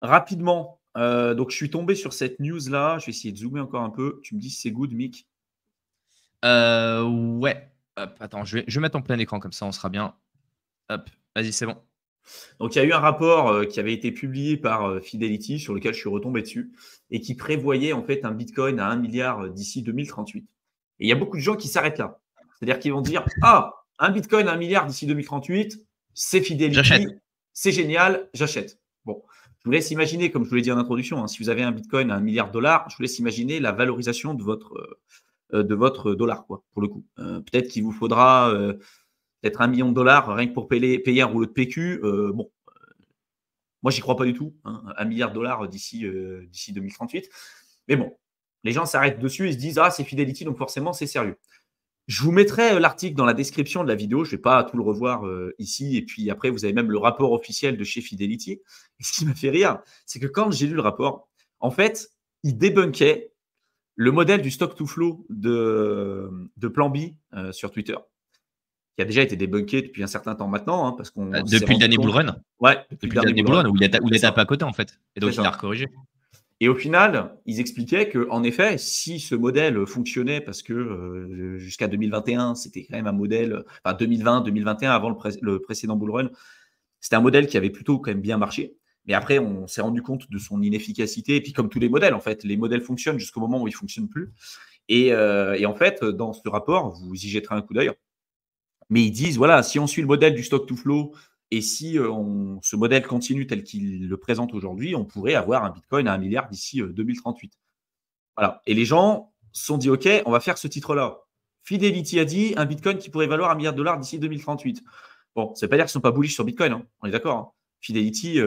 rapidement, donc je suis tombé sur cette news-là. Je vais essayer de zoomer encore un peu. Tu me dis si c'est good, Mick? Ouais. Hop, attends, je vais mettre en plein écran comme ça, on sera bien. Hop, vas-y, c'est bon. Donc, il y a eu un rapport qui avait été publié par Fidelity sur lequel je suis retombé dessus et qui prévoyait en fait un Bitcoin à 1 milliard d'ici 2038. Et il y a beaucoup de gens qui s'arrêtent là. C'est-à-dire qu'ils vont dire ah, un Bitcoin à 1 milliard d'ici 2038, c'est J'achète. Fidelity, c'est génial, j'achète. Bon, je vous laisse imaginer, comme je vous l'ai dit en introduction, si vous avez un Bitcoin à 1 milliard de dollars, je vous laisse imaginer la valorisation de votre dollar, quoi, pour le coup. Peut-être qu'il vous faudra peut-être 1 million de dollars rien que pour payer un rouleau de PQ. Bon, moi, j'y crois pas du tout. 1 milliard de dollars d'ici 2038. Mais bon, les gens s'arrêtent dessus et se disent ah, c'est Fidelity, donc forcément, c'est sérieux. Je vous mettrai l'article dans la description de la vidéo. Je ne vais pas tout le revoir ici. Et puis après, vous avez même le rapport officiel de chez Fidelity. Et ce qui m'a fait rire, c'est que quand j'ai lu le rapport, en fait, il débunkait le modèle du stock to flow de Plan B sur Twitter, qui a déjà été débunké depuis un certain temps maintenant, parce qu'on s'est Depuis le rendu dernier bull compte. run. Ouais, Depuis le dernier bull run où il est tapé à côté, en fait. Et donc, il a recorrigé. Et au final, ils expliquaient qu'en effet, si ce modèle fonctionnait, parce que jusqu'à 2021, c'était quand même un modèle, enfin 2020, 2021, avant le précédent bull run, c'était un modèle qui avait plutôt quand même bien marché. Mais après, on s'est rendu compte de son inefficacité. Et puis, comme tous les modèles, en fait, les modèles fonctionnent jusqu'au moment où ils ne fonctionnent plus. Et en fait, dans ce rapport, vous y jetterez un coup d'œil. Mais ils disent, voilà, si on suit le modèle du stock to flow et si ce modèle continue tel qu'il le présente aujourd'hui, on pourrait avoir un Bitcoin à 1 milliard d'ici 2038. Voilà. Et les gens se sont dit, OK, on va faire ce titre-là. Fidelity a dit un Bitcoin qui pourrait valoir 1 milliard de dollars d'ici 2038. Bon, ça ne veut pas dire qu'ils ne sont pas bullish sur Bitcoin, hein. On est d'accord, hein. Fidelity,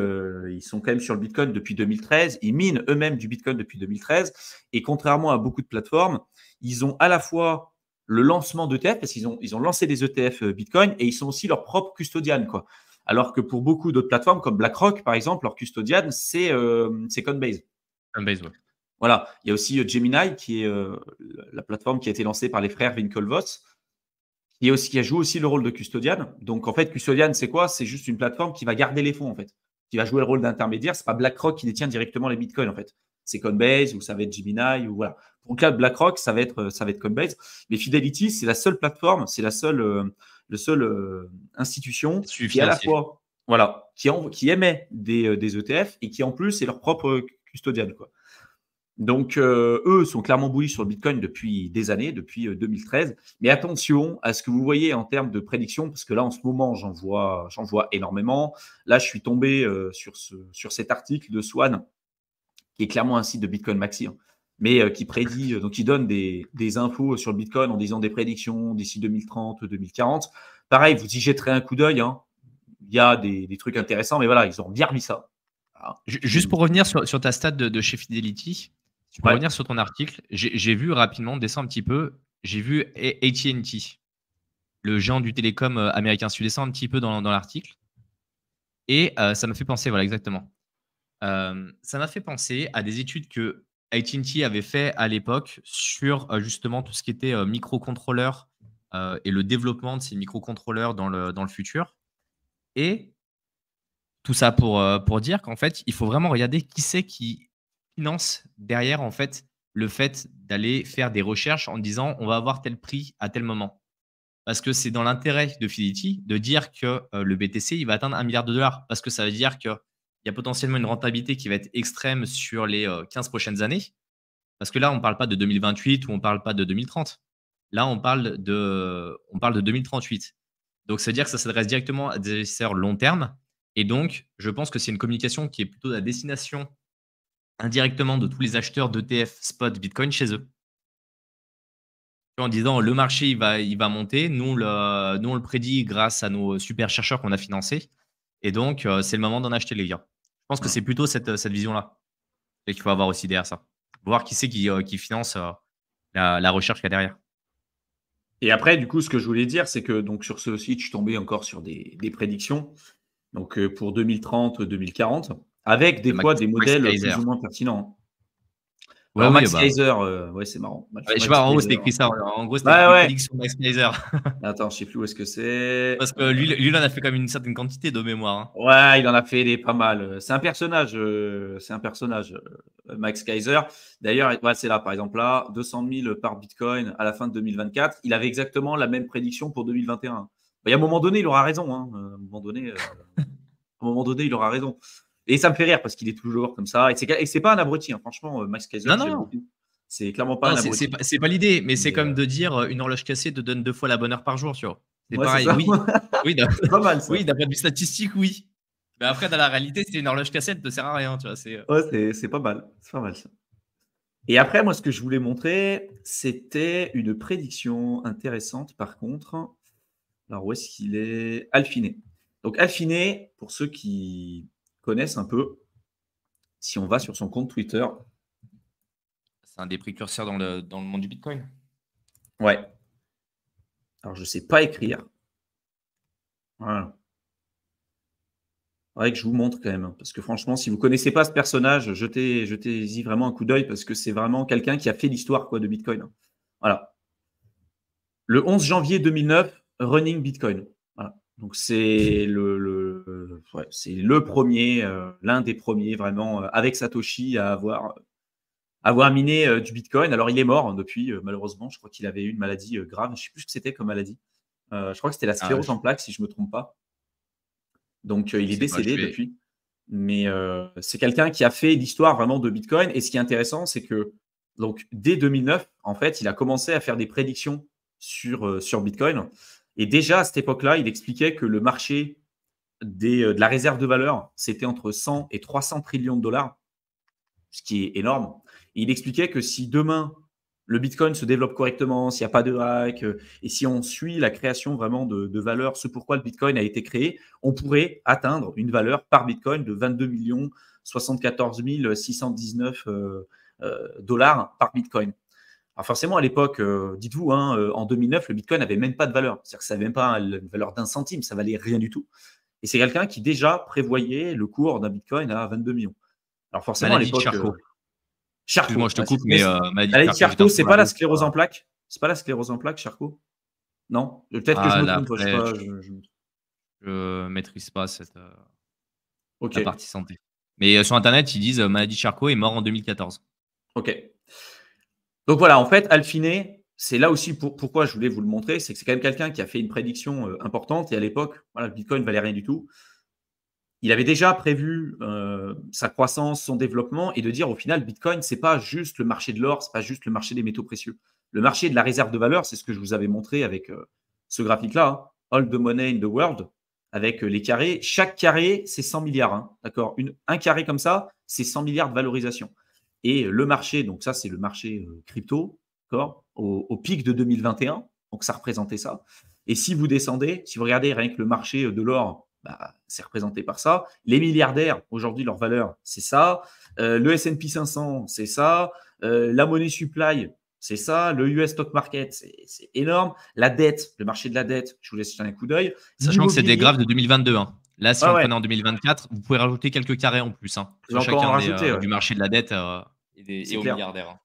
ils sont quand même sur le Bitcoin depuis 2013. Ils minent eux-mêmes du Bitcoin depuis 2013. Et contrairement à beaucoup de plateformes, ils ont à la fois le lancement d'ETF, parce qu'ils ont lancé des ETF Bitcoin, et ils sont aussi leur propre custodian, quoi. Alors que pour beaucoup d'autres plateformes, comme BlackRock, par exemple, leur custodian, c'est Coinbase. Coinbase, ouais. Voilà. Il y a aussi Gemini, qui est la plateforme qui a été lancée par les frères Winklevoss, qui joue aussi le rôle de custodian. Donc, en fait, custodian, c'est quoi? C'est juste une plateforme qui va garder les fonds, en fait, qui va jouer le rôle d'intermédiaire. Ce n'est pas BlackRock qui détient directement les bitcoins, en fait. C'est Coinbase ou ça va être Gemini ou voilà. Pour le cas de BlackRock, ça va être Coinbase. Mais Fidelity, c'est la seule plateforme, c'est la seule institution qui à la fois, voilà, qui émet des ETF et qui en plus est leur propre custodian, quoi. Donc, eux sont clairement bullish sur le Bitcoin depuis des années, depuis 2013. Mais attention à ce que vous voyez en termes de prédiction, parce que là, en ce moment, j'en vois énormément. Là, je suis tombé sur cet article de Swan, qui est clairement un site de Bitcoin Maxi, hein, mais qui prédit, donc qui donne des infos sur le Bitcoin en disant des prédictions d'ici 2030, 2040. Pareil, vous y jetterez un coup d'œil, hein. Il y a des trucs intéressants, mais voilà, ils ont bien remis ça. Voilà. Juste pour revenir sur ta stat de chez Fidelity, tu peux revenir sur ton article. J'ai vu rapidement, descends un petit peu, j'ai vu AT&T, le géant du télécom américain. Si tu descends un petit peu dans l'article, et ça m'a fait penser, voilà, exactement. Ça m'a fait penser à des études que AT&T avait fait à l'époque sur justement tout ce qui était microcontrôleurs et le développement de ces microcontrôleurs dans le futur. Et tout ça pour dire qu'en fait, il faut vraiment regarder qui c'est qui finance derrière en fait le fait d'aller faire des recherches en disant on va avoir tel prix à tel moment. Parce que c'est dans l'intérêt de Fidelity de dire que le BTC il va atteindre 1 milliard de dollars. Parce que ça veut dire qu'il y a potentiellement une rentabilité qui va être extrême sur les 15 prochaines années. Parce que là, on ne parle pas de 2028 ou on ne parle pas de 2030. Là, on parle de 2038. Donc, ça veut dire que ça s'adresse directement à des investisseurs long terme. Et donc, je pense que c'est une communication qui est plutôt à destination indirectement de tous les acheteurs d'ETF spot Bitcoin chez eux. En disant le marché il va monter, nous on le prédit grâce à nos super chercheurs qu'on a financés. Et donc, c'est le moment d'en acheter, les gars. Je pense que c'est plutôt cette vision-là et qu'il faut avoir aussi derrière ça. Voir qui c'est qui finance la recherche qu'il y a derrière. Et après, du coup, ce que je voulais dire, c'est que donc sur ce site, je suis tombé encore sur des prédictions, donc pour 2030, 2040, avec des fois des modèles plus ou moins pertinents. Ouais, Alors oui, Max Kaiser, ouais, c'est marrant. je sais Max pas, en gros, c'était Kaiser. écrit ça. En gros, c'était Ouais, écrit ouais. prédiction Max Kaiser. Attends, je sais plus où est-ce que c'est. Parce que lui, il en a fait quand même une certaine quantité de mémoire. Hein. Ouais, il en a fait des pas mal. C'est un personnage, Max Kaiser. D'ailleurs, ouais, c'est là, par exemple, là, 200 000 par Bitcoin à la fin de 2024. Il avait exactement la même prédiction pour 2021. Il y a un moment donné, il aura raison. Hein. À un moment donné, il aura raison. Et ça me fait rire parce qu'il est toujours comme ça. Et c'est pas un abruti, hein. Franchement, Max Kaiser, Non, j'aime non, beaucoup. C'est clairement pas non, un abruti. c'est pas l'idée, mais c'est Mais, comme de dire une horloge cassée te donne 2 fois la bonne heure par jour, tu vois. C'est ouais, c'est pareil, ça. oui. Oui, C'est pas mal, ça. oui, d'un point de vue statistique, oui. Mais après, dans la réalité, c'est une horloge cassée, elle ne te sert à rien, tu vois. Ouais, c'est pas mal. C'est pas mal, ça. Et après, moi, ce que je voulais montrer, c'était une prédiction intéressante, par contre. Alors, où est-ce qu'il est? Alfiné. Donc, Alfiné, pour ceux qui connaissent un peu, si on va sur son compte Twitter. C'est un des précurseurs dans le monde du Bitcoin. Ouais. Alors, je ne sais pas écrire. Voilà. Ouais, que je vous montre quand même. Parce que franchement, si vous ne connaissez pas ce personnage, jetez-y vraiment un coup d'œil parce que c'est vraiment quelqu'un qui a fait l'histoire de Bitcoin. Voilà. Le 11 janvier 2009, Running Bitcoin. Voilà. Donc, c'est c'est le premier, l'un des premiers vraiment, avec Satoshi, à avoir miné du Bitcoin. Alors, il est mort depuis, malheureusement. Je crois qu'il avait eu une maladie grave. Je ne sais plus ce que c'était comme maladie. Je crois que c'était la Ah, sclérose en plaques, si je ne me trompe pas. Donc, il je est sais pas, décédé depuis. Mais c'est quelqu'un qui a fait l'histoire vraiment de Bitcoin. Et ce qui est intéressant, c'est que donc, dès 2009, en fait, il a commencé à faire des prédictions sur Bitcoin. Et déjà, à cette époque-là, il expliquait que le marché de la réserve de valeur, c'était entre 100 et 300 trillions de dollars, ce qui est énorme. Et il expliquait que si demain, le Bitcoin se développe correctement, s'il n'y a pas de hack, et si on suit la création vraiment de valeur, ce pourquoi le Bitcoin a été créé, on pourrait atteindre une valeur par Bitcoin de 22 74 619 dollars par Bitcoin. Alors forcément, à l'époque, dites-vous, hein, en 2009, le Bitcoin n'avait même pas de valeur. C'est-à-dire que ça n'avait même pas une valeur d'un centime, ça valait rien du tout. Et c'est quelqu'un qui déjà prévoyait le cours d'un Bitcoin à 22 millions. Alors forcément, à maladie de l'époque, Charcot. Charcot. Excuse-moi, je te coupe, mais maladie de Maladie de Charcot, j'étais Charcot, en train c'est de pas la regarder. sclérose en plaques? C'est pas la sclérose en plaques, Charcot? Non? Peut-être que je Ah, me là, trompe, je sais après, pas. je maîtrise pas Ok, la partie santé. Mais sur Internet, ils disent maladie de Charcot est mort en 2014. ok. Donc voilà, en fait, Alfiné, c'est là aussi pourquoi je voulais vous le montrer, c'est que c'est quand même quelqu'un qui a fait une prédiction importante. Et à l'époque, voilà, le Bitcoin valait rien du tout. Il avait déjà prévu sa croissance, son développement, et de dire au final, Bitcoin, c'est pas juste le marché de l'or, c'est pas juste le marché des métaux précieux. Le marché de la réserve de valeur, c'est ce que je vous avais montré avec ce graphique-là, hein. All the money in the world, avec les carrés. Chaque carré, c'est 100 milliards. Hein, d'accord. Un carré comme ça, c'est 100 milliards de valorisation. Et le marché, donc ça, c'est le marché crypto, d'accord, au pic de 2021. Donc ça représentait ça. Et si vous descendez, si vous regardez rien que le marché de l'or, bah, c'est représenté par ça. Les milliardaires, aujourd'hui, leur valeur, c'est ça. Le S&P 500, c'est ça. La monnaie supply, c'est ça. Le US stock market, c'est énorme. La dette, le marché de la dette, je vous laisse jeter un coup d'œil. Sachant que c'est des graphes L'immobilier, de 2022. Hein. Là, si ouais, on ouais, prenait en 2024, vous pouvez rajouter quelques carrés en plus hein, je vais sur encore en chacun rajouter, ouais, du marché de la dette c'est et aux clair. milliardaires. Hein.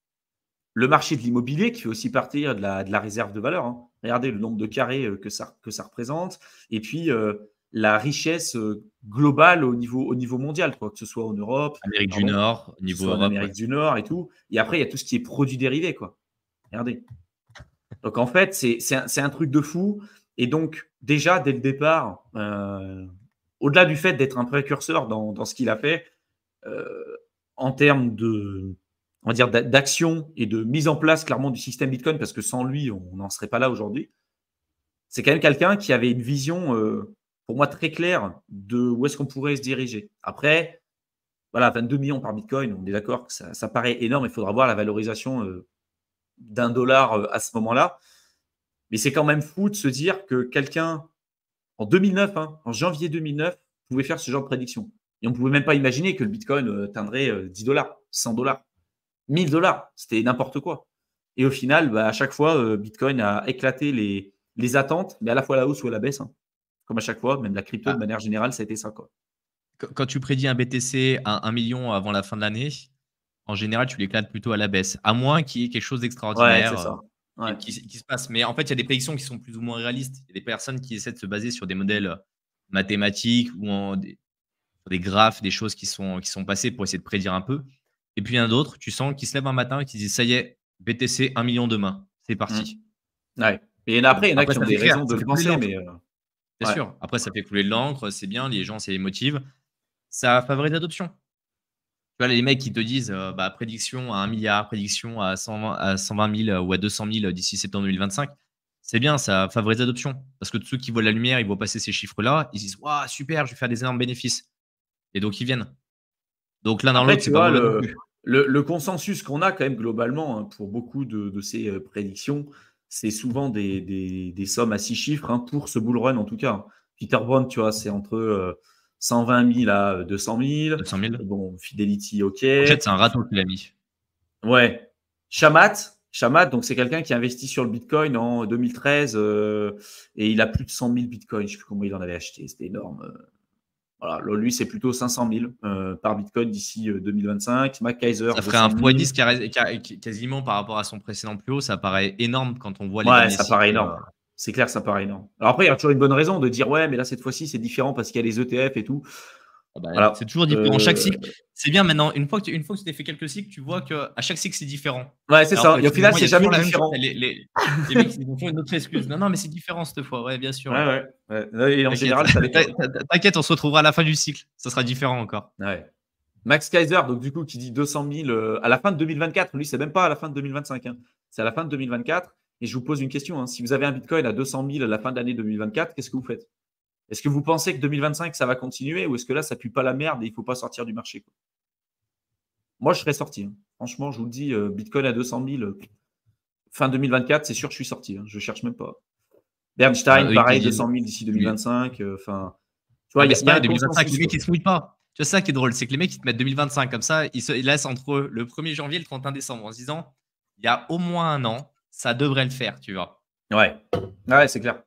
Le marché de l'immobilier qui fait aussi partie de la réserve de valeur. Hein. Regardez le nombre de carrés que ça représente. Et puis, la richesse globale au niveau mondial, quoi, que ce soit en Europe, Amérique du pardon, Nord, que ce niveau soit en Europe, ouais. Amérique du Nord et tout. Et après, il y a tout ce qui est produits dérivés, quoi. Regardez. Donc, en fait, c'est un truc de fou. Et donc, déjà, dès le départ, au-delà du fait d'être un précurseur dans ce qu'il a fait, en termes on va dire, d'action et de mise en place clairement du système Bitcoin, parce que sans lui, on n'en serait pas là aujourd'hui. C'est quand même quelqu'un qui avait une vision, pour moi, très claire de où est-ce qu'on pourrait se diriger. Après, voilà, 22 millions par Bitcoin, on est d'accord que ça paraît énorme. Il faudra voir la valorisation d'un dollar à ce moment-là. Mais c'est quand même fou de se dire que quelqu'un, en 2009, hein, en janvier 2009, pouvait faire ce genre de prédiction. Et on ne pouvait même pas imaginer que le Bitcoin atteindrait 10 dollars, 100 dollars. 1000 dollars, c'était n'importe quoi. Et au final, bah, à chaque fois, Bitcoin a éclaté les attentes, mais à la fois à la hausse ou à la baisse. Hein. Comme à chaque fois, même la crypto de Ah, manière générale, ça a été ça. Quoi. quand tu prédis un BTC à 1 million avant la fin de l'année, en général, tu l'éclates plutôt à la baisse, à moins qu'il y ait quelque chose Ouais, c'est d'extraordinaire ça. Ouais. qui se passe. Mais en fait, il y a des prédictions qui sont plus ou moins réalistes. Il y a des personnes qui essaient de se baser sur des modèles mathématiques ou sur des graphes, des choses qui sont passées pour essayer de prédire un peu. Et puis, il y en a d'autres, tu sens, qui se lèvent un matin et qui disent, ça y est, BTC 1 million demain, c'est Mmh. parti. Ouais. Et après, il y en a Après, qui ont ça fait des clair, raisons de ça le fait couler de penser, l'encre. mais Bien ouais. sûr. Après, ça fait couler de l'encre, c'est bien, les gens, ça les motive. Ça favorise l'adoption. Tu vois, les mecs qui te disent bah, prédiction à 1 milliard, prédiction à 120 000 ou à 200 000 d'ici septembre 2025, c'est bien, ça favorise l'adoption. Parce que tous ceux qui voient la lumière, ils voient passer ces chiffres-là, ils se disent waouh, super, je vais faire des énormes bénéfices. Et donc, ils viennent. Donc, l'un dans Après, l'autre, tu c'est pas vois, mauvais non plus. le consensus qu'on a quand même globalement, hein, pour beaucoup de ces prédictions, c'est souvent des sommes à 6 chiffres, hein, pour ce bull run en tout cas. Peter Brown, tu vois, c'est entre 120 000 à 200 000. 200 000. Bon, Fidelity, ok. Pochette, c'est un râteau qu'il a mis. Ouais. Shamat, donc c'est quelqu'un qui a investi sur le Bitcoin en 2013 et il a plus de 100 000 Bitcoins. Je ne sais plus comment il en avait acheté, c'était énorme. Voilà, lui, c'est plutôt 500 000 par Bitcoin d'ici 2025. Mac Kaiser, Ça ferait 200 un 000. x10 quasiment par rapport à son précédent plus haut. Ça paraît énorme quand on voit les Ouais, derniers ça paraît cycles. énorme. C'est clair, ça paraît énorme. Alors après, il y a toujours une bonne raison de dire ouais, mais là, cette fois-ci, c'est différent parce qu'il y a les ETF et tout. Ah bah, c'est Voilà. toujours différent. Chaque cycle, c'est bien maintenant. Une fois que tu t'es fait quelques cycles, tu vois qu'à chaque cycle, c'est différent. Ouais, c'est Alors ça. que Et au final, finalement, il c'est y a jamais toujours la même chose. différent. Les mecs, ils vont faire une autre excuse. Non, non, mais c'est différent cette fois. Ouais, bien sûr. Ouais, ouais. Et en T'inquiète. général, ça l'est pas. T'inquiète, on se retrouvera à la fin du cycle. Ça sera différent encore. Ouais. Max Kaiser, donc du coup, qui dit 200 000 à la fin de 2024. Lui, c'est même pas à la fin de 2025. Hein. C'est à la fin de 2024. Et je vous pose une question. Hein. Si vous avez un Bitcoin à 200 000 à la fin de l'année 2024, qu'est-ce que vous faites? Est-ce que vous pensez que 2025, ça va continuer ou est-ce que là, ça pue pas la merde et il ne faut pas sortir du marché, quoi? Moi, je serais sorti. Hein. Franchement, je vous le dis, Bitcoin à 200 000, fin 2024, c'est sûr que je suis sorti. Hein. Je ne cherche même pas. Bernstein, Eux, ils te pareil, disent. 200 000 d'ici 2025. Enfin, tu vois, Ouais, il mais y, c'est y, a pareil, un 2025, les consensus. mecs, Quoi. ils se mouillent pas. Tu vois, ça qui est drôle, c'est que les mecs, ils te mettent 2025 comme ça, ils laissent entre eux le 1er janvier et le 31 décembre en se disant, il y a au moins un an, ça devrait le faire, tu vois. Ouais, c'est clair.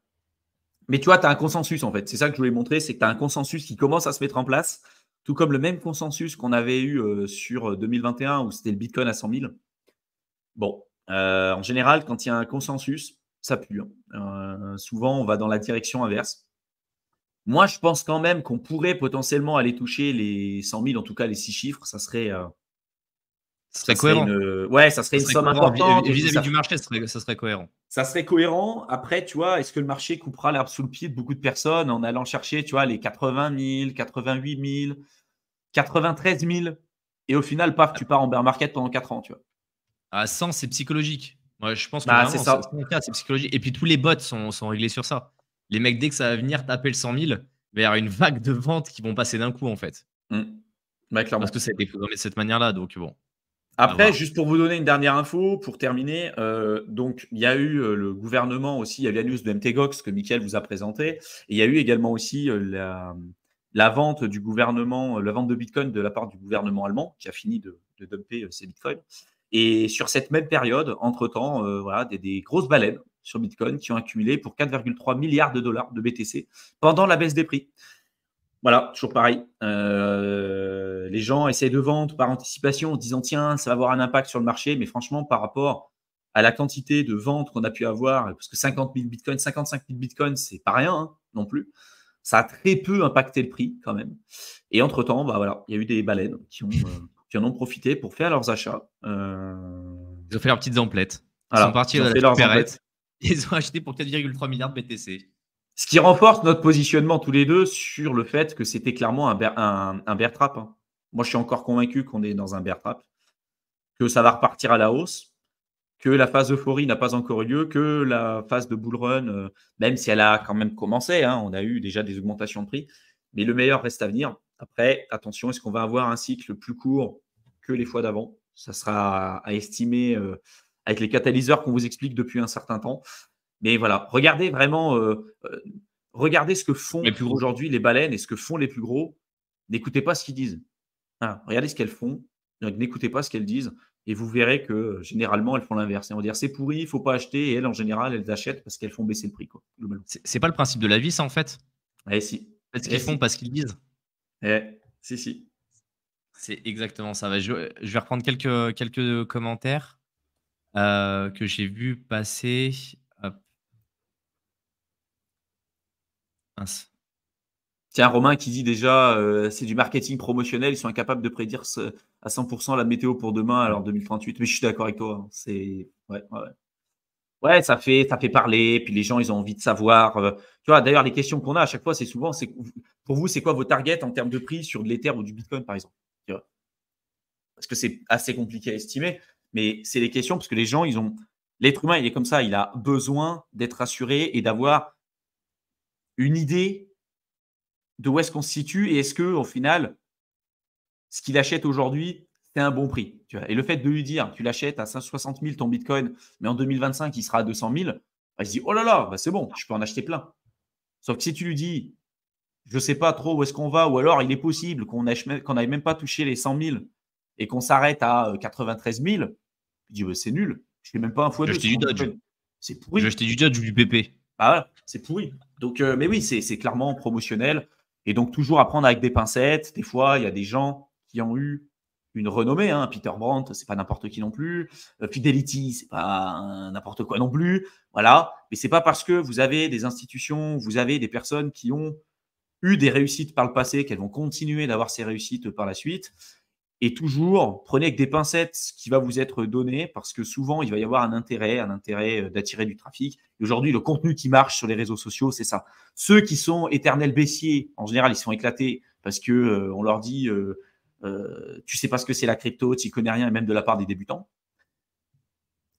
Mais tu vois, tu as un consensus en fait. C'est ça que je voulais montrer, c'est que tu as un consensus qui commence à se mettre en place, tout comme le même consensus qu'on avait eu sur 2021 où c'était le Bitcoin à 100 000. Bon, en général, quand il y a un consensus, ça pue. Hein. Souvent, on va dans la direction inverse. Moi, je pense quand même qu'on pourrait potentiellement aller toucher les 100 000, en tout cas les 6 chiffres. Ça serait Ce serait cohérent. ça serait Ça une serait somme cohérent importante. Et vis-à-vis du marché, ça serait cohérent. ça serait cohérent. Après, tu vois, est-ce que le marché coupera l'herbe sous le pied de beaucoup de personnes en allant chercher, tu vois, les 80 000, 88 000, 93 000 et au final, paf, tu pars en bear market pendant 4 ans, tu vois. À 100, c'est psychologique. Moi, je pense que Bah, c'est vraiment, ça. c'est psychologique. Et puis, tous les bots sont réglés sur ça. Les mecs, dès que ça va venir taper le 100 000, il va y avoir une vague de ventes qui vont passer d'un coup, en fait. Bah, clairement. Parce que ça a été programmé de cette manière-là. Donc, bon. Après, juste pour vous donner une dernière info, pour terminer, donc il y a eu le gouvernement aussi, il y a eu la news de MTGOX que Mickaël vous a présenté, et il y a eu également aussi la vente du gouvernement, la vente de Bitcoin de la part du gouvernement allemand qui a fini de dumper ses Bitcoins. Et sur cette même période, entre-temps, voilà, des grosses baleines sur Bitcoin qui ont accumulé pour 4,3 milliards de dollars de BTC pendant la baisse des prix. Voilà, toujours pareil. Les gens essayent de vendre par anticipation en se disant tiens, ça va avoir un impact sur le marché, mais franchement, par rapport à la quantité de ventes qu'on a pu avoir, parce que 50 000 bitcoins, 55 000 bitcoins, c'est pas rien hein, non plus. Ça a très peu impacté le prix quand même. Et entre-temps, bah voilà, il y a eu des baleines qui en ont profité pour faire leurs achats. Ils ont fait leurs petites emplettes. Ils sont partis ils ont à fait la leurs emplettes. Ils ont acheté pour 4,3 milliards de BTC. Ce qui renforce notre positionnement tous les deux sur le fait que c'était clairement un bear trap. Hein. Moi, je suis encore convaincu qu'on est dans un bear trap, que ça va repartir à la hausse, que la phase euphorie n'a pas encore eu lieu, que la phase de bull run, même si elle a quand même commencé, hein, on a eu déjà des augmentations de prix, mais le meilleur reste à venir. Après, attention, est-ce qu'on va avoir un cycle plus court que les fois d'avant? Ça sera à estimer avec les catalyseurs qu'on vous explique depuis un certain temps. Mais voilà, regardez vraiment, regardez ce que font aujourd'hui les baleines et ce que font les plus gros. N'écoutez pas ce qu'ils disent. Voilà, regardez ce qu'elles font. N'écoutez pas ce qu'elles disent. Et vous verrez que généralement, elles font l'inverse. Elles vont dire c'est pourri, il ne faut pas acheter. Et elles, en général, elles achètent parce qu'elles font baisser le prix. Quoi, c'est pas le principe de la vie, ça, en fait. Eh si. Faites ce qu'ils font, pas ce qu'ils disent. Si. C'est exactement ça. Bah, je vais reprendre quelques commentaires que j'ai vu passer. Hop, mince. Tiens, Romain qui dit déjà, c'est du marketing promotionnel, ils sont incapables de prédire à 100% la météo pour demain, alors 2038. Mais je suis d'accord avec toi, hein. C'est ouais, ouais, ouais. Ouais, ça fait parler, puis les gens, ils ont envie de savoir. Tu vois, d'ailleurs, les questions qu'on a à chaque fois, c'est souvent, pour vous, c'est quoi vos targets en termes de prix sur de l'Ether ou du Bitcoin, par exemple? Tu vois, parce que c'est assez compliqué à estimer, mais c'est les questions parce que les gens, l'être humain, il est comme ça, il a besoin d'être rassuré et d'avoir une idée de où est-ce qu'on se situe et est-ce que, au final, ce qu'il achète aujourd'hui, c'est un bon prix. Tu vois. Et le fait de lui dire, tu l'achètes à 160 000 ton Bitcoin, mais en 2025, il sera à 200 000, bah, il se dit, oh là là, bah, c'est bon, je peux en acheter plein. Sauf que si tu lui dis, je ne sais pas trop où est-ce qu'on va, ou alors il est possible qu'on n'aille même pas touché les 100 000 et qu'on s'arrête à 93 000, il dit, bah, c'est nul, je ne fais même pas un Je vais x2 acheter sur du mon Dodge. Bitcoin. C'est Je vais pourri. acheter du Dodge ou du PP. Bah voilà, c'est pourri. Donc, mais oui, c'est clairement promotionnel. Et donc, toujours à prendre avec des pincettes. Des fois, il y a des gens qui ont eu une renommée. Hein. Peter Brandt, c'est pas n'importe qui non plus. Fidelity, c'est pas n'importe quoi non plus. Voilà. Mais c'est pas parce que vous avez des institutions, vous avez des personnes qui ont eu des réussites par le passé qu'elles vont continuer d'avoir ces réussites par la suite. Et toujours, prenez avec des pincettes ce qui va vous être donné parce que souvent, il va y avoir un intérêt d'attirer du trafic. Et aujourd'hui, le contenu qui marche sur les réseaux sociaux, c'est ça. Ceux qui sont éternels baissiers, en général, ils sont éclatés parce que on leur dit tu sais pas ce que c'est la crypto, tu n'y connais rien, et même de la part des débutants.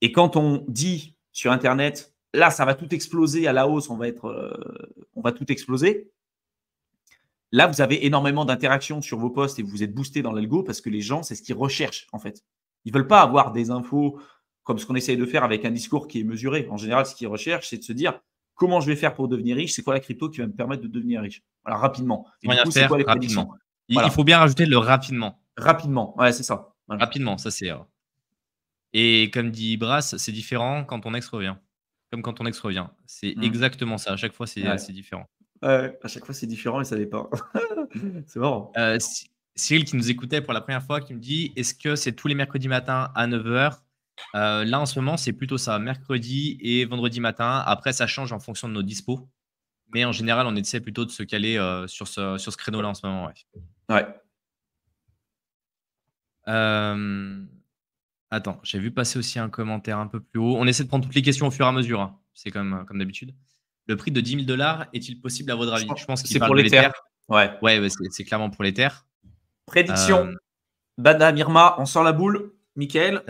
Et quand on dit sur Internet, là, ça va tout exploser à la hausse, on va tout exploser. Là, vous avez énormément d'interactions sur vos posts et vous êtes boosté dans l'algo parce que les gens, c'est ce qu'ils recherchent en fait. Ils ne veulent pas avoir des infos comme ce qu'on essaye de faire avec un discours qui est mesuré. En général, ce qu'ils recherchent, c'est de se dire comment je vais faire pour devenir riche, c'est quoi la crypto qui va me permettre de devenir riche. Voilà, rapidement. Et du Rien coup, c'est faire quoi les prédictions? rapidement. Il Voilà, faut bien rajouter le rapidement. rapidement. Ouais, c'est ça. Voilà. Rapidement, ça c'est. Et comme dit Brass, c'est différent quand ton ex revient. Comme quand ton ex revient. C'est Mm. exactement ça. À chaque fois, Ouais. c'est différent. Ouais, à chaque fois, c'est différent et ça dépend. C'est marrant. Cyril qui nous écoutait pour la première fois, qui me dit: «Est-ce que c'est tous les mercredis matins à 9 h?» Là, en ce moment, c'est plutôt ça, mercredi et vendredi matin. Après, ça change en fonction de nos dispos. Mais en général, on essaie plutôt de se caler, sur ce créneau-là en ce moment, ouais. Ouais. Hem, Attends, j'ai vu passer aussi un commentaire un peu plus haut. On essaie de prendre toutes les questions au fur et à mesure, hein. C'est comme d'habitude. Le prix de 10 000 est-il possible à votre avis? Je pense qu'il C'est parle pour de l'Ether. l'Ether. Ouais. Ouais, c'est clairement pour l'Ether. Prédiction. Bada Mirma, on sort la boule. Michael,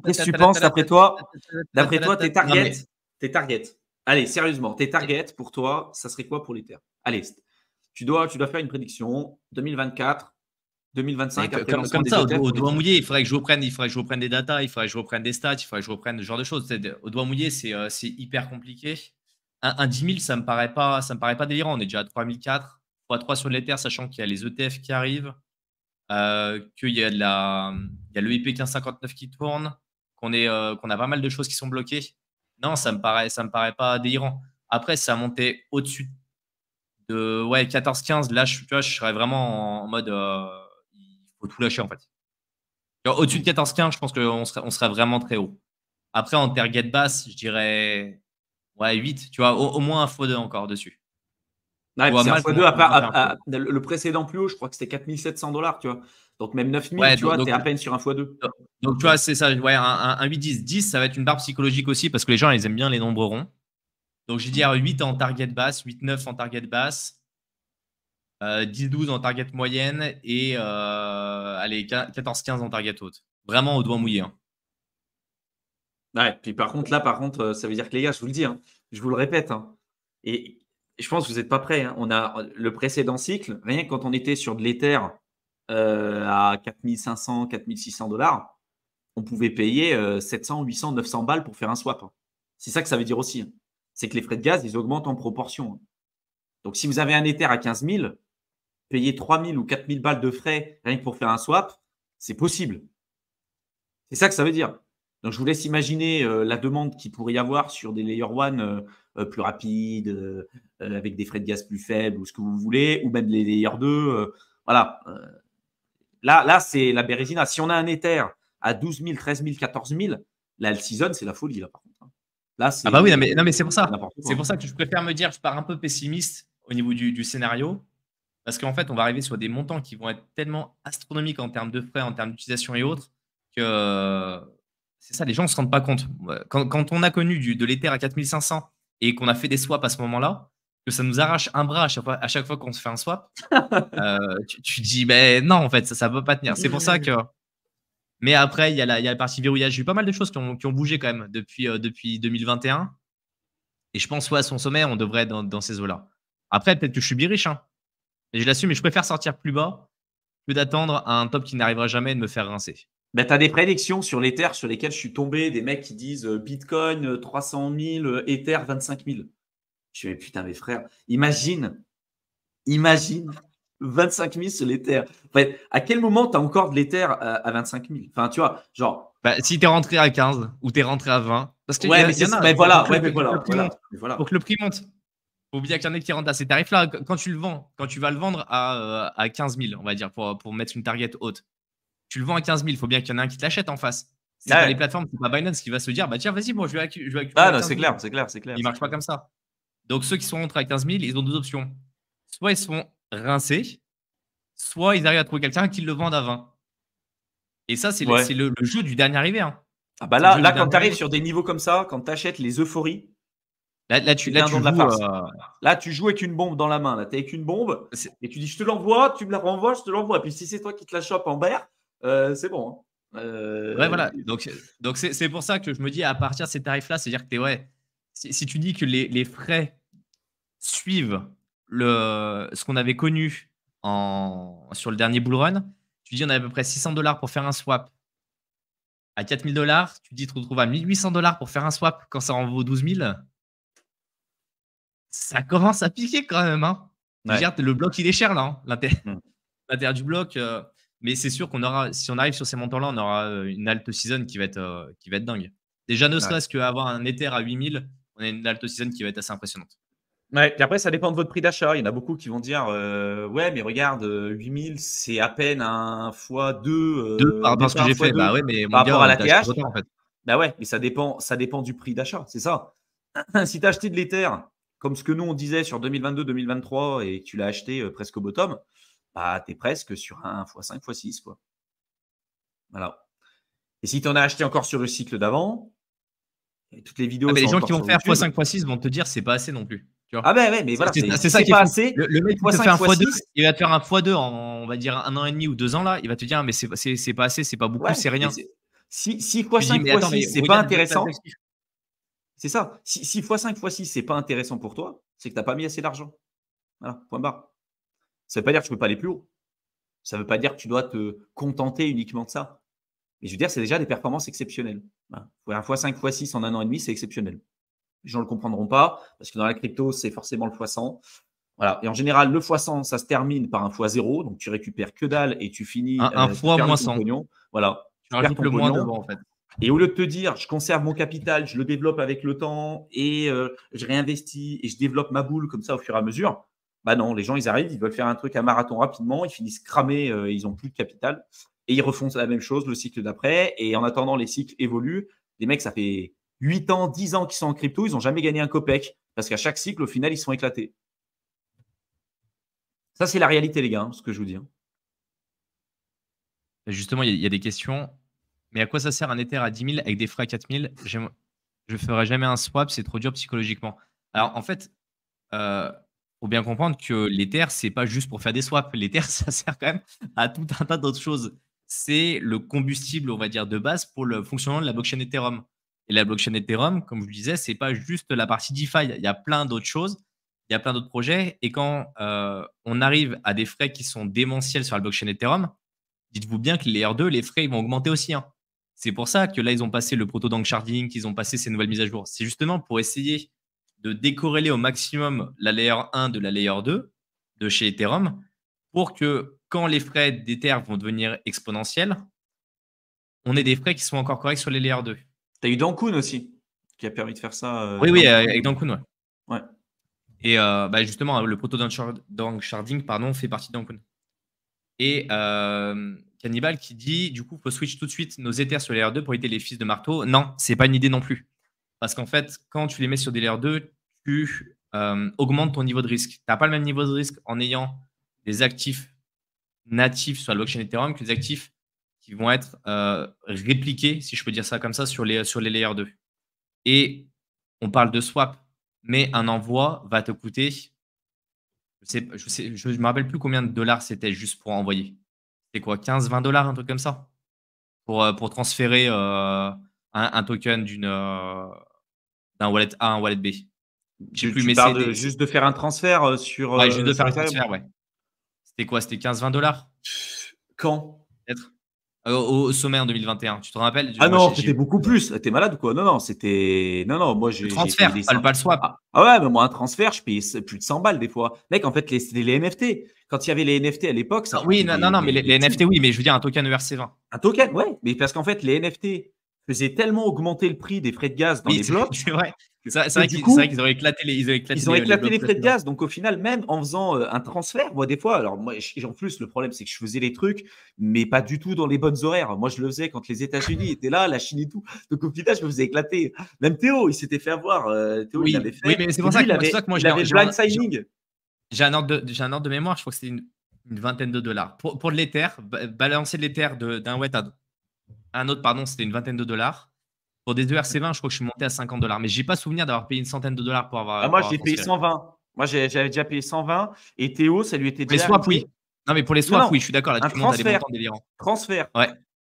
qu'est-ce que tu penses d'après toi? D'après toi, Non, mais tes targets. Allez, sérieusement, tes targets pour toi, ça serait quoi pour l'Ether? Allez, tu dois faire une prédiction 2024, Mais 2025 après le lancement comme des ça, ETF au pour doigt l'Ether. mouillé, il faudrait que je reprenne des datas, il faudrait que je reprenne des stats, il faudrait que je reprenne ce genre de choses. Au doigt mouillé, c'est hyper compliqué. Un 10 000, ça me paraît pas délirant. On est déjà à 3 004 x 3 sur l'Ether, sachant qu'il y a les ETF qui arrivent, qu'il y a il y a le IP 1559 qui tourne, qu'on a pas mal de choses qui sont bloquées. Non, ça me paraît pas délirant. Après, ça a monté au-dessus de ouais, 14-15. Là, tu vois, je serais vraiment en mode il faut tout lâcher en fait. Au-dessus de 14-15, je pense on serait vraiment très haut. Après, en target basse, je dirais ouais, 8, tu vois, au moins un x2 encore dessus. Ouais, Je et puis vois c'est un mal x2 comment tu peux pas faire un x2. le précédent plus haut, je crois que c'était 4 700 $, tu vois. Donc même 9 000, Ouais, tu vois, tu es à peine sur un x2. tu vois, c'est ça. Ouais, un 8-10. 10, ça va être une barre psychologique aussi parce que les gens, ils aiment bien les nombres ronds. Donc, je vais dire 8 en target basse, 8-9 en target basse, 10-12 en target moyenne et allez, 14-15 en target haute. Vraiment au doigt mouillé, hein. Ouais, puis par contre, ça veut dire que les gars, je vous le dis, hein, je vous le répète, hein, et je pense que vous êtes pas prêts, hein. On a le précédent cycle, rien que quand on était sur de l'Ether, à 4 500, 4 600 $, on pouvait payer, 700, 800, 900 balles pour faire un swap, hein. C'est ça que ça veut dire aussi, hein. C'est que les frais de gaz, ils augmentent en proportion, hein. Donc si vous avez un Ether à 15 000, payer 3 000 ou 4 000 balles de frais rien que pour faire un swap, c'est possible. C'est ça que ça veut dire. Donc, je vous laisse imaginer la demande qu'il pourrait y avoir sur des Layer 1 plus rapides, avec des frais de gaz plus faibles ou ce que vous voulez, ou même les Layer 2. Voilà. Là c'est la Bérésina. Si on a un Ether à 12 000, 13 000, 14 000, là, le season, c'est la folie, là, par contre. Là, c'est. Ah bah oui, non, mais c'est pour ça. n'importe quoi. C'est pour ça que je préfère me dire, je pars un peu pessimiste au niveau du scénario. Parce qu'en fait, on va arriver sur des montants qui vont être tellement astronomiques en termes de frais, en termes d'utilisation et autres, que c'est ça, les gens ne se rendent pas compte. Quand on a connu de l'Ether à 4500 et qu'on a fait des swaps à ce moment-là, que ça nous arrache un bras à chaque fois qu'on se fait un swap, tu dis, ben non, en fait, ça ne peut pas tenir. C'est pour ça que. Mais après, il y a la partie verrouillage. J'ai eu pas mal de choses qui ont bougé quand même depuis 2021. Et je pense, ouais, à son sommet, on devrait être dans ces eaux-là. Après, peut-être que je suis biriche, hein. Et je l'assume, mais je préfère sortir plus bas que d'attendre un top qui n'arrivera jamais et de me faire rincer. Ben, tu as des prédictions sur l'Ether sur lesquelles je suis tombé, des mecs qui disent Bitcoin 300 000, Ether 25 000. Je me dis, putain, mes frères, imagine 25 000 sur l'Ether. Enfin, à quel moment tu as encore de l'Ether à 25 000? Enfin, tu vois, genre. Bah, si tu es rentré à 15 ou tu es rentré à 20. Parce que ouais, mais voilà. Pour que le prix monte. Faut oublier qu'il y en a qui rentrent à ces tarifs-là. Quand tu le vends, quand tu vas le vendre à 15 000, on va dire, pour mettre une target haute, tu le vends à 15 000, il faut bien qu'il y en ait un qui te l'achète en face. C'est pas les plateformes, c'est pas Binance qui va se dire, bah tiens, vas-y, moi je vais accumuler. Ah non, c'est clair. Il marche pas comme ça. Donc ceux qui sont rentrés à 15 000, ils ont deux options. Soit ils sont rincés, soit ils arrivent à trouver quelqu'un qui le vende à 20. Et ça, c'est le jeu du dernier arrivé. Hein. Ah bah là quand tu arrives sur des niveaux comme ça, quand tu achètes les euphories, là, tu joues, là, tu joues avec une bombe dans la main. Là, tu es avec une bombe et tu dis je te l'envoie, tu me la renvoies, je te l'envoie. Et puis si c'est toi qui te la chopes en berre, c'est bon. Hein. Ouais, voilà. Donc c'est pour ça que je me dis à partir de ces tarifs-là, c'est-à-dire que si tu dis que les frais suivent ce qu'on avait connu sur le dernier bull run, tu dis on a à peu près $600 pour faire un swap. À $4 000, tu dis tu te retrouves à $1 800 pour faire un swap quand ça en vaut 12 000. Ça commence à piquer quand même. Hein. Ouais. Le bloc, il est cher là. Hein, l'intérieur du bloc. Mais c'est sûr qu'on aura, si on arrive sur ces montants-là, on aura une alt season qui va être dingue. Déjà, ne serait-ce qu'avoir un Ether à 8000, on a une alt season qui va être assez impressionnante. Ouais, puis après, ça dépend de votre prix d'achat. Il y en a beaucoup qui vont dire ouais, mais regarde, 8000, c'est à peine un x2. Par rapport à ce que j'ai fait. Bah ouais, mais par rapport à la TH. En fait. Bah ouais, mais ça dépend du prix d'achat, c'est ça. Si tu as acheté de l'Ether, comme ce que nous on disait sur 2022-2023 et que tu l'as acheté presque au bottom, bah tu es presque sur un x5, x6, quoi. Voilà. Et si tu en as acheté encore sur le cycle d'avant, toutes les vidéos. Les gens qui vont faire x5, x6 vont te dire c'est pas assez non plus. Tu vois, ah ben ouais, mais voilà, c'est ça qui est pas assez. Le mec qui te fait un x2, il va te faire un x2 en, on va dire, 1 an et demi ou 2 ans là, il va te dire mais c'est pas assez, c'est pas beaucoup, c'est rien. Si x5, x6, c'est pas intéressant. C'est ça. Si x5, x6, c'est pas intéressant pour toi, c'est que tu n'as pas mis assez d'argent. Voilà, point barre. Ça ne veut pas dire que tu ne peux pas aller plus haut. Ça ne veut pas dire que tu dois te contenter uniquement de ça. Mais je veux dire, c'est déjà des performances exceptionnelles. Voilà. Un x5, x6 en 1 an et demi, c'est exceptionnel. Les gens ne le comprendront pas parce que dans la crypto, c'est forcément le x100. Voilà. Et en général, le x100, ça se termine par un x0. Donc, tu récupères que dalle et tu finis un fois moins 100. Voilà. Tu rajoutes le moins devant, en fait. Et au lieu de te dire, je conserve mon capital, je le développe avec le temps et je réinvestis et je développe ma boule comme ça au fur et à mesure, bah non, les gens, ils arrivent, ils veulent faire un truc à marathon rapidement, ils finissent cramés, ils n'ont plus de capital et ils refont la même chose le cycle d'après. Et en attendant, les cycles évoluent. Les mecs, ça fait 8 ans, 10 ans qu'ils sont en crypto, ils n'ont jamais gagné un copec parce qu'à chaque cycle, au final, ils sont éclatés. Ça, c'est la réalité, les gars, ce que je vous dis. Justement, il y a des questions. Mais à quoi ça sert un Ether à 10 000 avec des frais à 4 000? Je ne ferai jamais un swap, c'est trop dur psychologiquement. Alors, en fait, faut bien comprendre que l'Ether, ce n'est pas juste pour faire des swaps. L'Ether, ça sert quand même à tout un tas d'autres choses. C'est le combustible, on va dire, de base pour le fonctionnement de la blockchain Ethereum. Et la blockchain Ethereum, comme je vous disais, ce n'est pas juste la partie DeFi. Il y a plein d'autres choses. Il y a plein d'autres projets. Et quand on arrive à des frais qui sont démentiels sur la blockchain Ethereum, dites-vous bien que les R2, les frais, ils vont augmenter aussi. Hein. C'est pour ça que là, ils ont passé le proto-dank sharding, qu'ils ont passé ces nouvelles mises à jour. C'est justement pour essayer de décorréler au maximum la layer 1 de la layer 2 de chez Ethereum pour que quand les frais d'Ether vont devenir exponentiels, on ait des frais qui sont encore corrects sur les layer 2. Tu as eu Dankun aussi, qui a permis de faire ça. Oui, avec Dankun, ouais. Et justement, le proto-dank sharding fait partie de Dankun. Et Cannibal qui dit du coup, il faut switch tout de suite nos Ethers sur les layer 2 pour éviter les fils de marteau. Non, c'est pas une idée non plus. Parce qu'en fait, quand tu les mets sur des layer 2, tu augmentes ton niveau de risque. Tu n'as pas le même niveau de risque en ayant des actifs natifs sur la blockchain Ethereum que des actifs qui vont être répliqués, si je peux dire ça comme ça, sur les layer 2. Et on parle de swap, mais un envoi va te coûter, je me rappelle plus combien de dollars c'était juste pour envoyer. C'était quoi, 15-20 dollars, un truc comme ça, pour transférer un token d'un wallet A à un wallet B. Je sais plus, mais parles juste de faire un transfert sur. Ouais, juste de faire un Ethereum. transfert, ouais. C'était quoi? C'était 15-20 dollars? Quand? Peut-être. Au sommet en 2021. Tu te rappelles? Ah non, c'était beaucoup plus. T'es malade ou quoi? Non, c'était. Non, moi j'ai. Le transfert, pas le swap. Ah ouais, mais moi un transfert, je payais plus de 100 balles des fois. Mec, en fait, c'était les NFT. Quand il y avait les NFT à l'époque, ça. Oui, non, mais les NFT, oui, mais je veux dire un token ERC20. Un token, ouais, mais parce qu'en fait, les NFT faisaient tellement augmenter le prix des frais de gaz dans les blocs. C'est vrai. C'est vrai qu'ils auraient éclaté les frais de gaz. Donc, au final, même en faisant un transfert, moi, des fois, alors moi, en plus, le problème, c'est que je faisais les trucs, mais pas du tout dans les bonnes horaires. Moi, je le faisais quand les États-Unis étaient là, la Chine et tout. Donc, au final, je me faisais éclater. Même Théo, il s'était fait avoir. Théo, il l'avait fait. Oui, mais c'est pour ça que moi, il avait le blind signing. J'ai un ordre de mémoire, je crois que c'était une vingtaine de dollars. Pour de l'Ether, balancer de l'Ether d'un wallet à un autre, pardon, c'était une vingtaine de dollars. Pour des ERC20, je crois que je suis monté à 50 dollars. Mais j'ai pas souvenir d'avoir payé une centaine de dollars pour avoir. Moi, j'ai payé 120. Moi, j'avais déjà payé 120. Et Théo, ça lui était déjà. Les swaps, oui. Non, mais pour les swaps, oui, je suis d'accord. Là, un tu montes à des montants délirants. Transfert. Ouais.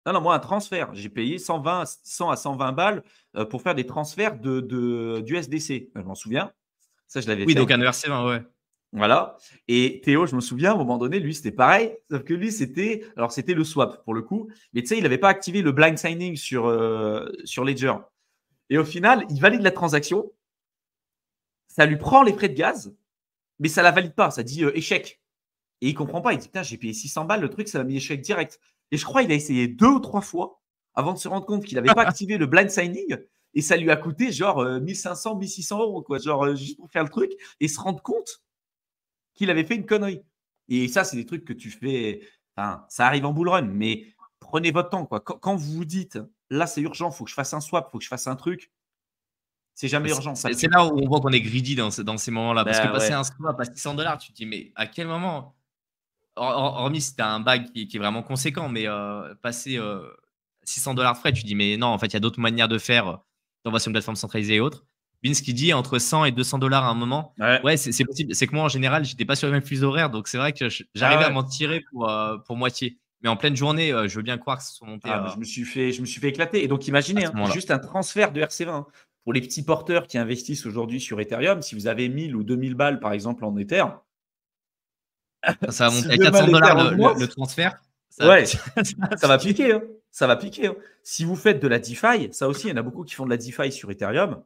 Non, moi, un transfert. J'ai payé 100 à 120 balles pour faire des transferts d'USDC. Je m'en souviens. Ça, je l'avais fait. Oui, donc un ERC20, ouais. Voilà. Et Théo, je me souviens, à un moment donné, lui, c'était pareil. Sauf que lui, c'était le swap pour le coup. Mais tu sais, il n'avait pas activé le blind signing sur Ledger. Et au final, il valide la transaction. Ça lui prend les frais de gaz, mais ça ne la valide pas. Ça dit échec. Et il ne comprend pas. Il dit, putain, j'ai payé 600 balles. Le truc, ça m'a mis échec direct. Et je crois qu'il a essayé 2 ou 3 fois avant de se rendre compte qu'il n'avait pas activé le blind signing. Et ça lui a coûté genre 1500, 1600 euros, quoi. Genre juste pour faire le truc et se rendre compte qu'il avait fait une connerie. Et ça, c'est des trucs que tu fais. Enfin, ça arrive en bull run, mais prenez votre temps, quoi. Quand vous vous dites, là, c'est urgent, il faut que je fasse un swap, il faut que je fasse un truc, c'est jamais urgent. C'est là où on voit qu'on est greedy dans ces moments-là. Parce que passer un swap à 600 dollars, tu te dis, mais à quel moment, hormis si tu as un bag qui est vraiment conséquent, mais passer 600 dollars frais, tu te dis, mais non, en fait, il y a d'autres manières de faire. On va sur une plateforme centralisée et autres. Vince qui dit entre 100 et 200 dollars à un moment. Ouais, c'est possible. C'est que moi, en général, j'étais pas sur le même fuseau horaire. Donc, c'est vrai que j'arrivais à m'en tirer pour moitié. Mais en pleine journée, je veux bien croire que ça soit monté. Je me suis fait éclater. Et donc, imaginez, juste un transfert de RC20. Pour les petits porteurs qui investissent aujourd'hui sur Ethereum, si vous avez 1000 ou 2000 balles, par exemple, en Ether, ça va monter à 400 dollars le transfert. Ça va piquer. Hein. Ça va piquer. Hein. Si vous faites de la DeFi, ça aussi, il y en a beaucoup qui font de la DeFi sur Ethereum.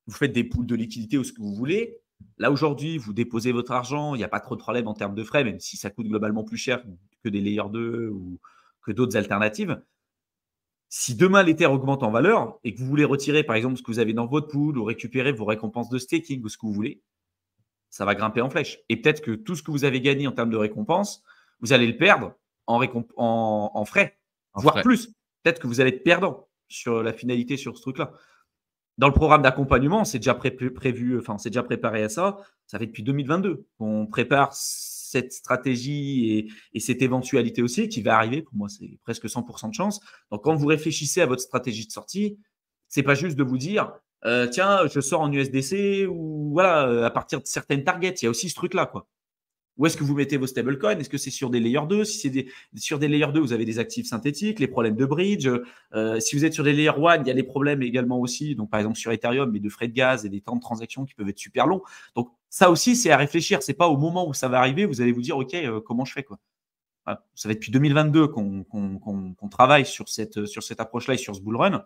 Vous faites des pools de liquidité ou ce que vous voulez. Là, aujourd'hui, vous déposez votre argent. Il n'y a pas trop de problème en termes de frais, même si ça coûte globalement plus cher que des Layer 2 ou que d'autres alternatives. Si demain l'Ether augmente en valeur et que vous voulez retirer, par exemple, ce que vous avez dans votre pool ou récupérer vos récompenses de staking ou ce que vous voulez, ça va grimper en flèche. Et peut-être que tout ce que vous avez gagné en termes de récompenses, vous allez le perdre en frais, voire plus. Peut-être que vous allez être perdant sur la finalité sur ce truc-là. Dans le programme d'accompagnement, c'est déjà prévu, enfin, c'est déjà préparé à ça. Ça fait depuis 2022 qu'on prépare cette stratégie et cette éventualité aussi qui va arriver. Pour moi, c'est presque 100% de chance. Donc, quand vous réfléchissez à votre stratégie de sortie, c'est pas juste de vous dire tiens, je sors en USDC ou voilà, à partir de certaines targets. Il y a aussi ce truc-là, quoi. Où est-ce que vous mettez vos stablecoins? Est-ce que c'est sur des Layer 2? Si c'est sur des Layer 2, vous avez des actifs synthétiques, les problèmes de bridge. Si vous êtes sur des Layer 1, il y a les problèmes également aussi. Donc, par exemple, sur Ethereum, mais de frais de gaz et des temps de transaction qui peuvent être super longs. Donc, ça aussi, c'est à réfléchir. C'est pas au moment où ça va arriver, vous allez vous dire, OK, comment je fais, quoi. Voilà. Ça va être depuis 2022 qu'on travaille sur cette approche-là et sur ce bull run.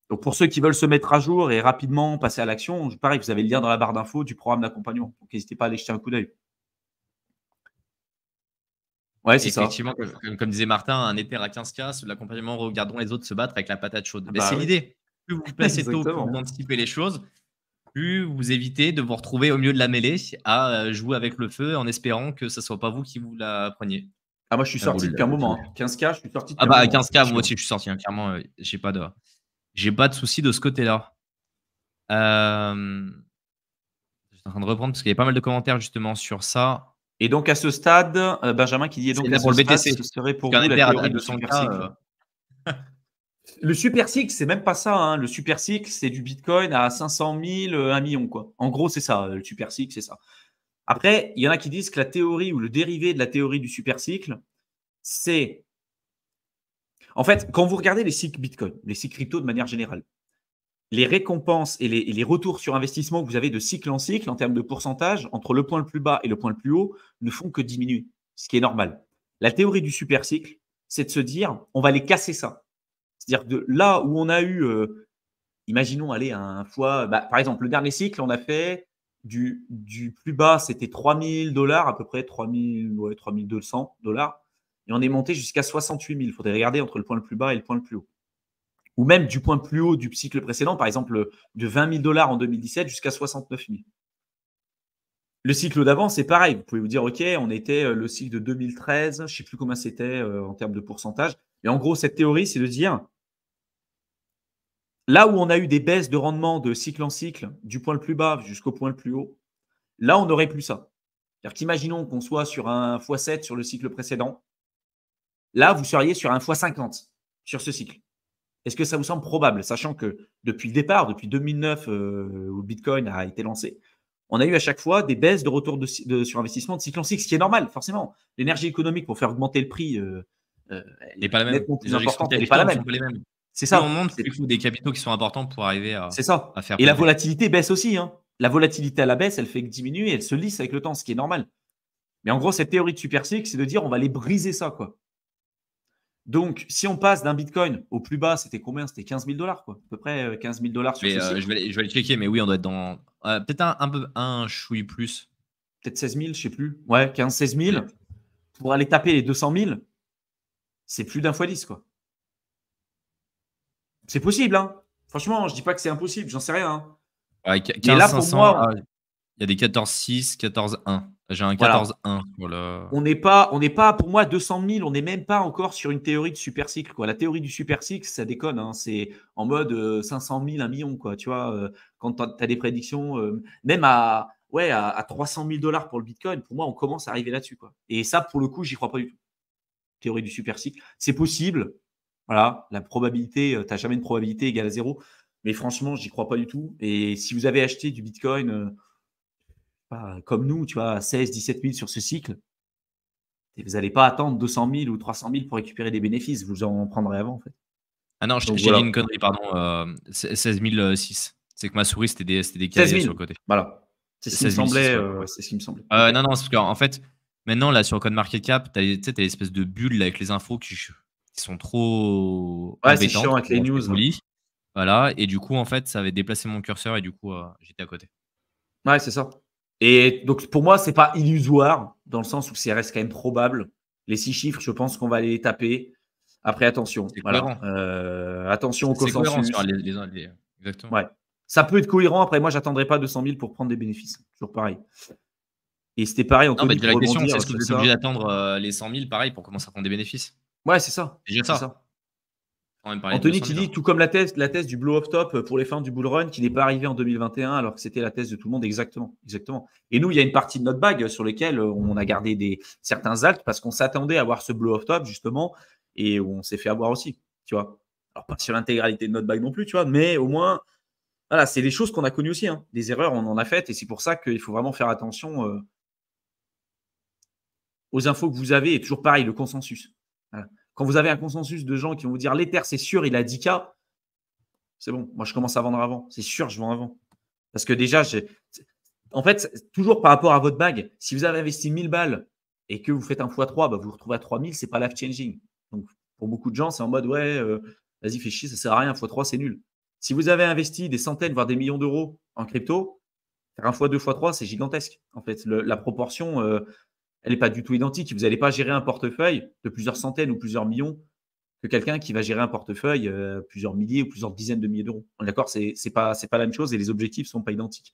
Donc, pour ceux qui veulent se mettre à jour et rapidement passer à l'action, pareil, vous avez le lien dans la barre d'infos du programme d'accompagnement. Donc, n'hésitez pas à aller jeter un coup d'œil. Ouais, c'est effectivement, comme disait Martin, un Ether à 15K, l'accompagnement, regardons les autres se battre avec la patate chaude. C'est l'idée. Plus vous placez tôt, plus vous anticipez les choses, plus vous évitez de vous retrouver au milieu de la mêlée à jouer avec le feu en espérant que ce ne soit pas vous qui vous la preniez. Ah, moi, je suis sorti depuis un moment. 15K, je suis sorti depuis Ah un bah, moment. 15K, moi aussi, je suis sorti. Hein. Clairement, j'ai pas de soucis de ce côté-là. Je suis en train de reprendre parce qu'il y a pas mal de commentaires justement sur ça. Et donc, à ce stade, Benjamin qui dit, et donc, à là pour ce le stade, BTC. ce serait pour Parce vous qu'un la Ether à théorie du 200K. super cycle. Le super cycle, c'est même pas ça. Hein. Le super cycle, c'est du Bitcoin à 500 000, 1 million. Quoi. En gros, c'est ça. Le super cycle, c'est ça. Après, il y en a qui disent que la théorie ou le dérivé de la théorie du super cycle, c'est. En fait, quand vous regardez les cycles Bitcoin, les cycles crypto de manière générale, les récompenses et les retours sur investissement que vous avez de cycle en cycle, en termes de pourcentage, entre le point le plus bas et le point le plus haut, ne font que diminuer, ce qui est normal. La théorie du super cycle, c'est de se dire, on va les casser ça. C'est-à-dire de là où on a eu, imaginons aller un fois, par exemple, le dernier cycle, on a fait du plus bas, c'était 3 000 $, à peu près 3 200 $, et on est monté jusqu'à 68 000. Il faudrait regarder entre le point le plus bas et le point le plus haut. Ou même du point plus haut du cycle précédent, par exemple de 20 000 $ en 2017 jusqu'à 69 000. Le cycle d'avant, c'est pareil. Vous pouvez vous dire, OK, on était le cycle de 2013, je ne sais plus combien c'était en termes de pourcentage. Mais en gros, cette théorie, c'est de dire, là où on a eu des baisses de rendement de cycle en cycle, du point le plus bas jusqu'au point le plus haut, là, on n'aurait plus ça. C'est-à-dire qu'imaginons qu'on soit sur un x7 sur le cycle précédent. Là, vous seriez sur un x50 sur ce cycle. Est-ce que ça vous semble probable, sachant que depuis le départ, depuis 2009, où le Bitcoin a été lancé, on a eu à chaque fois des baisses de retour sur investissement de cycle en cycle, ce qui est normal, forcément. L'énergie économique pour faire augmenter le prix n'est pas la même. nettement plus Les importante, elle n'est capitaux pas la ne sont même. pas les mêmes. C'est Plus on ça. monte, plus il faut des capitaux qui sont importants pour arriver à faire. Et la volatilité baisse aussi. Hein. La volatilité à la baisse, elle fait que diminuer, elle se lisse avec le temps, ce qui est normal. Mais en gros, cette théorie de super cycle, c'est de dire on va les briser ça, quoi. Donc, si on passe d'un Bitcoin au plus bas, c'était combien? C'était 15 000 $, quoi. À peu près 15 000 $ sur ce cycle. Je vais aller checker, mais oui, on doit être dans. Peut-être un chouille plus. Peut-être 16 000, je ne sais plus. Ouais, 15-16 000. Ouais. Pour aller taper les 200 000, c'est plus d'un fois 10, quoi. C'est possible, hein. Franchement, je ne dis pas que c'est impossible, j'en sais rien. Hein. Ouais, 15 là, 500, pour moi, il y a des 14-6, 14-1. J'ai un 14-1. Voilà. On n'est pas, pour moi, 200 000, on n'est même pas encore sur une théorie de super cycle. Quoi. La théorie du super cycle, ça déconne. Hein. C'est en mode 500 000, 1 million. Quoi. Tu vois, quand tu as des prédictions, même à 300 000 $ pour le Bitcoin, pour moi, on commence à arriver là-dessus. Quoi. Et ça, pour le coup, j'y crois pas du tout. Théorie du super cycle. C'est possible. Voilà, la probabilité, tu n'as jamais une probabilité égale à 0. Mais franchement, j'y crois pas du tout. Et si vous avez acheté du Bitcoin, comme nous, tu vois, 16, 17 000 sur ce cycle, et vous n'allez pas attendre 200 000 ou 300 000 pour récupérer des bénéfices. Vous en prendrez avant, en fait. Ah non, j'ai dit une connerie, pardon. 16 006. C'est que ma souris, c'était des cahiers sur le côté. Voilà. C'est ce qui me semblait. C'est ce qui me semblait. Non, non, c'est parce qu'en fait, maintenant, là, sur CoinMarketCap, tu as l'espèce de bulle là, avec les infos qui sont trop. Ouais, c'est chiant avec les news. Voilà. Et du coup, en fait, ça avait déplacé mon curseur et du coup, j'étais à côté. Ouais, c'est ça. Et donc, pour moi, c'est pas illusoire, dans le sens où ça reste quand même probable. Les 6 chiffres, je pense qu'on va les taper. Après, attention. Voilà. Attention au consensus. Exactement. Ouais. Ça peut être cohérent. Après, moi, j'attendrai pas 200 000 pour prendre des bénéfices. Toujours pareil. Et c'était pareil. Non, mais la question, c'est est-ce que vous êtes obligé d'attendre les 100 000, pareil, pour commencer à prendre des bénéfices? Ouais, c'est ça. Déjà ça. Anthony qui dit, tout comme la thèse du blow-off top pour les fins du bull run qui n'est pas arrivée en 2021 alors que c'était la thèse de tout le monde. Exactement. Et nous, il y a une partie de notre bag sur lesquelles on a gardé certains alts parce qu'on s'attendait à voir ce blow-off top justement et on s'est fait avoir aussi, tu vois. Alors pas sur l'intégralité de notre bag non plus, tu vois, mais au moins, voilà, c'est des choses qu'on a connues aussi. Hein. Des erreurs, on en a faites et c'est pour ça qu'il faut vraiment faire attention aux infos que vous avez et toujours pareil, le consensus. Voilà. Quand vous avez un consensus de gens qui vont vous dire l'Ether, c'est sûr, il a 10K, c'est bon. Moi, je commence à vendre avant. C'est sûr, je vends avant. Parce que déjà, en fait, toujours par rapport à votre bag, si vous avez investi 1000 balles et que vous faites un x3, vous vous retrouvez à 3000, ce n'est pas life-changing. Donc, pour beaucoup de gens, c'est en mode, vas-y, fais chier, ça ne sert à rien, x3, c'est nul. Si vous avez investi des centaines, voire des millions d'euros en crypto, faire un x2, x3, c'est gigantesque. En fait, la proportion, elle n'est pas du tout identique. Vous n'allez pas gérer un portefeuille de plusieurs centaines ou plusieurs millions que quelqu'un qui va gérer un portefeuille plusieurs milliers ou plusieurs dizaines de milliers d'euros. D'accord, c'est pas la même chose et les objectifs ne sont pas identiques.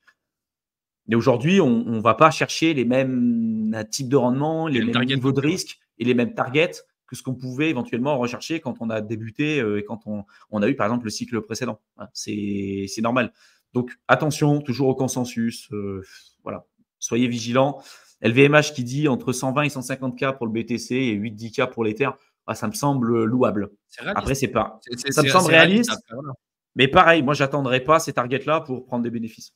Mais aujourd'hui, on ne va pas chercher les mêmes types de rendement, les mêmes niveaux de risque et les mêmes targets que ce qu'on pouvait éventuellement rechercher quand on a débuté et quand on a eu, par exemple, le cycle précédent. C'est normal. Donc, attention, toujours au consensus. Voilà. Soyez vigilants. LVMH qui dit entre 120 et 150K pour le BTC et 8-10K pour l'Ether, ça me semble louable. Après, c'est pas. Ça me semble réaliste. Mais pareil, moi, j'attendrai pas ces targets-là pour prendre des bénéfices.